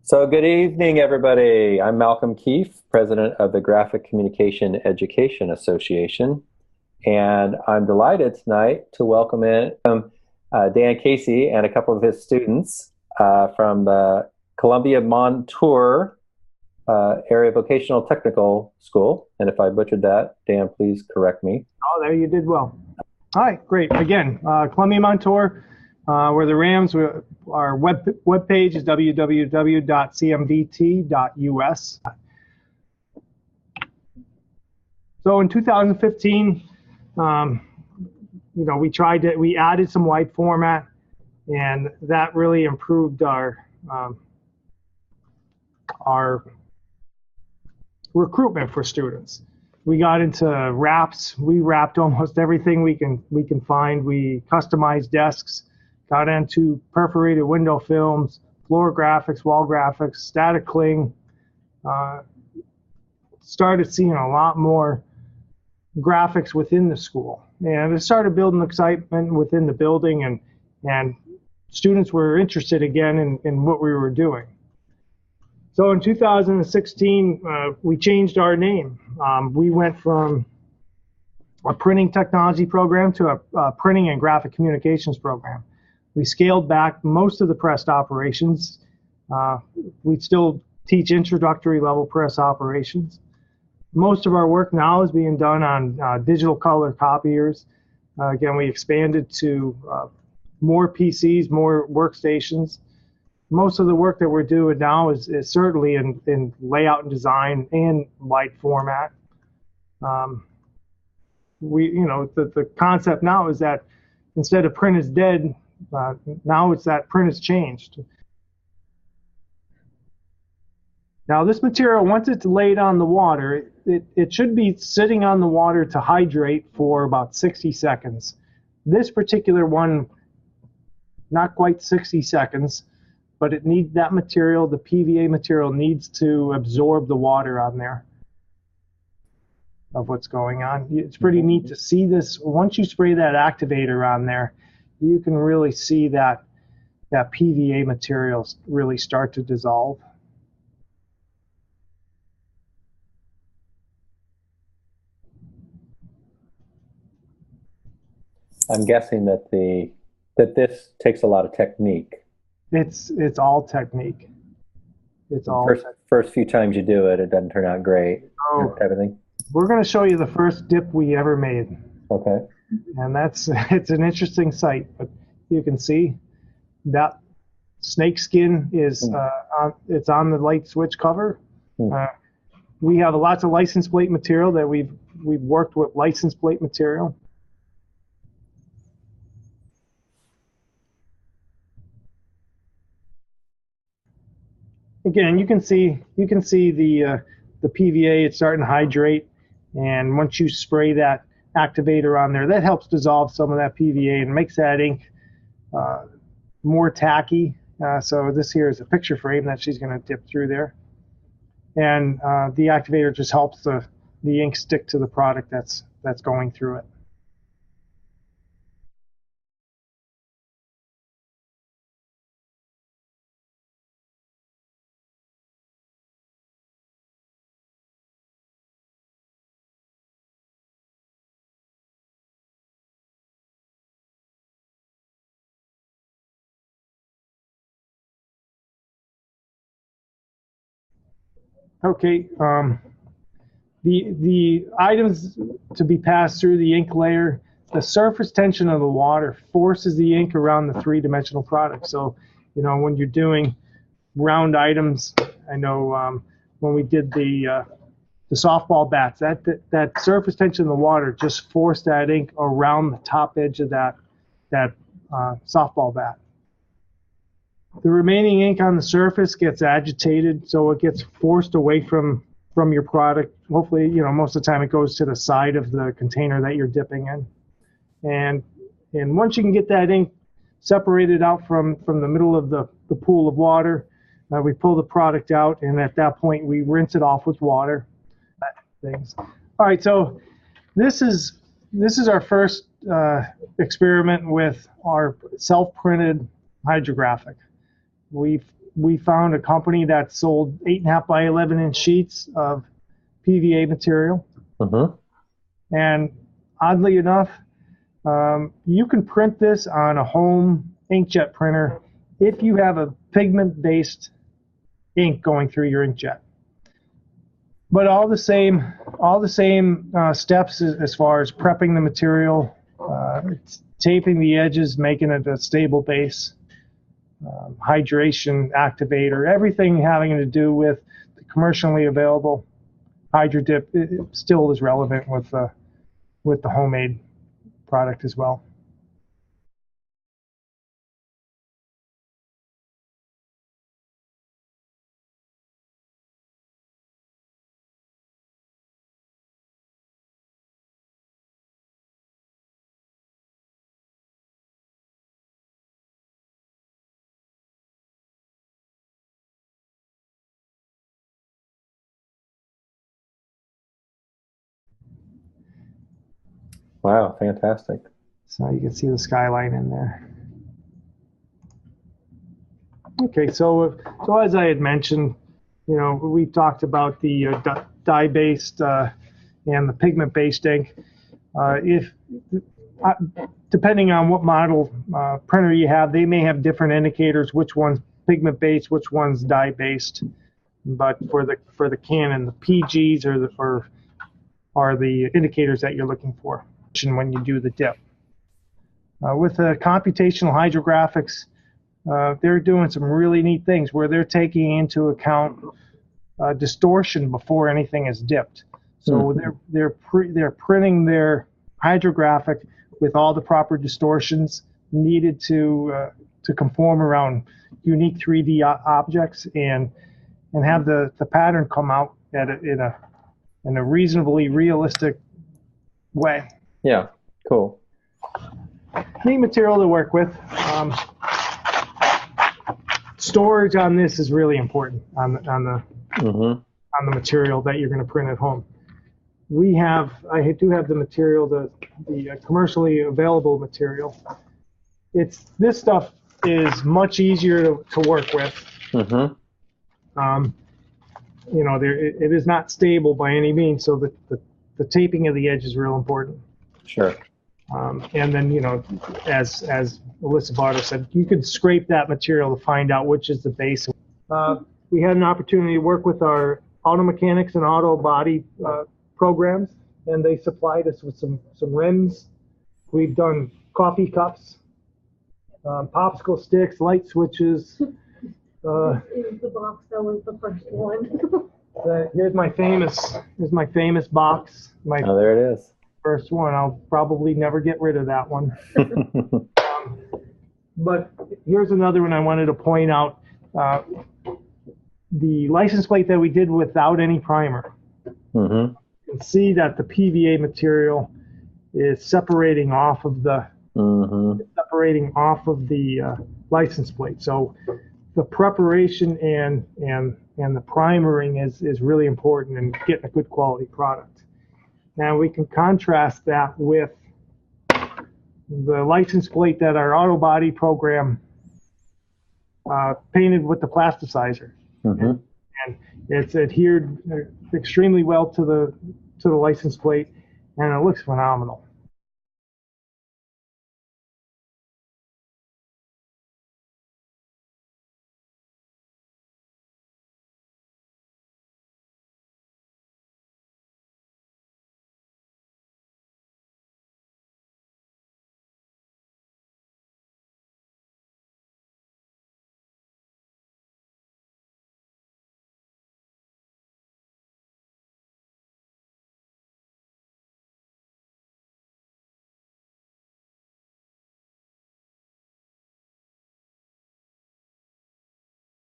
So good evening, everybody. I'm Malcolm Keefe, president of the Graphic Communication Education Association, and I'm delighted tonight to welcome in Dan Casey and a couple of his students from the Columbia Montour Area Vocational Technical School. And if I butchered that, Dan, please correct me. Oh, there you did well. All right, great. Again, Columbia Montour. We're the Rams. Our web page is www.cmvt.us. So in 2015, we added some wide format, and that really improved our recruitment for students. We got into wraps. We wrapped almost everything we can find. We customized desks. Got into perforated window films, floor graphics, wall graphics, static cling. Started seeing a lot more graphics within the school, and it started building excitement within the building, and students were interested again in what we were doing. So in 2016, we changed our name. We went from a printing technology program to a printing and graphic communications program. We scaled back most of the press operations. We still teach introductory level press operations. Most of our work now is being done on digital color copiers. Again, we expanded to more PCs, more workstations. Most of the work that we're doing now is certainly in layout and design and wide format. The concept now is that instead of print is dead, now it's that print has changed. Now this material, once it's laid on the water, it should be sitting on the water to hydrate for about 60 seconds. This particular one, not quite 60 seconds, but it needs that material, the PVA material needs to absorb the water on there of what's going on. It's pretty neat to see this. Once you spray that activator on there, you can really see that PVA material really start to dissolve. I'm guessing that this takes a lot of technique. It's all technique. It's all first few times you do it, it doesn't turn out great. Everything. We're going to show you the first dip we ever made. Okay. And it's an interesting sight, but you can see that snake skin is it's on the light switch cover. We have lots of license plate material that we've worked with license plate material. Again, you can see the PVA. It's starting to hydrate, and once you spray that activator on there, that helps dissolve some of that PVA and makes that ink more tacky. So this here is a picture frame that she's going to dip through there, and the activator just helps the ink stick to the product that's going through it. Okay, the items to be passed through the ink layer, the surface tension of the water forces the ink around the three-dimensional product. So, when you're doing round items, I know when we did the softball bats, that surface tension of the water just forced that ink around the top edge of that softball bat. The remaining ink on the surface gets agitated, so it gets forced away from your product. Hopefully, most of the time it goes to the side of the container that you're dipping in. And once you can get that ink separated out from the middle of the pool of water, we pull the product out, and at that point we rinse it off with water. All right, so this is our first experiment with our self-printed HydroGraphic. we found a company that sold 8.5 by 11-inch sheets of PVA material. And oddly enough, you can print this on a home inkjet printer if you have a pigment-based ink going through your inkjet. But all the same steps as far as prepping the material, taping the edges, making it a stable base, hydration activator, everything having to do with the commercially available HydroDip, it still is relevant with the homemade product as well. Wow, fantastic. So you can see the skyline in there. Okay, so as I had mentioned, we talked about the dye-based and the pigment-based ink. Depending on what model printer you have, they may have different indicators, which one's pigment-based, which one's dye-based. But for the Canon, the PGs are the indicators that you're looking for when you do the dip. With computational hydrographics, they're doing some really neat things where they're taking into account distortion before anything is dipped. So they're printing their hydrographic with all the proper distortions needed to conform around unique 3D objects and have the pattern come out in a reasonably realistic way. Yeah, cool. Neat material to work with. Storage on this is really important on the material that you're going to print at home. I do have the material, the commercially available material. This stuff is much easier to work with. It is not stable by any means, so the taping of the edge is real important. Sure. And then, as Alyssa Barter said, you could scrape that material to find out which is the base. We had an opportunity to work with our auto mechanics and auto body programs, and they supplied us with some rims. We've done coffee cups, popsicle sticks, light switches. It was the box that was the first one. Here's my famous box. Oh, there it is. First one. I'll probably never get rid of that one. But here's another one I wanted to point out. The license plate that we did without any primer. You can see that the PVA material is separating off of the license plate. So the preparation and the primering is really important in getting a good quality product. Now we can contrast that with the license plate that our auto body program painted with the plasticizer. And it's adhered extremely well to the license plate, and it looks phenomenal.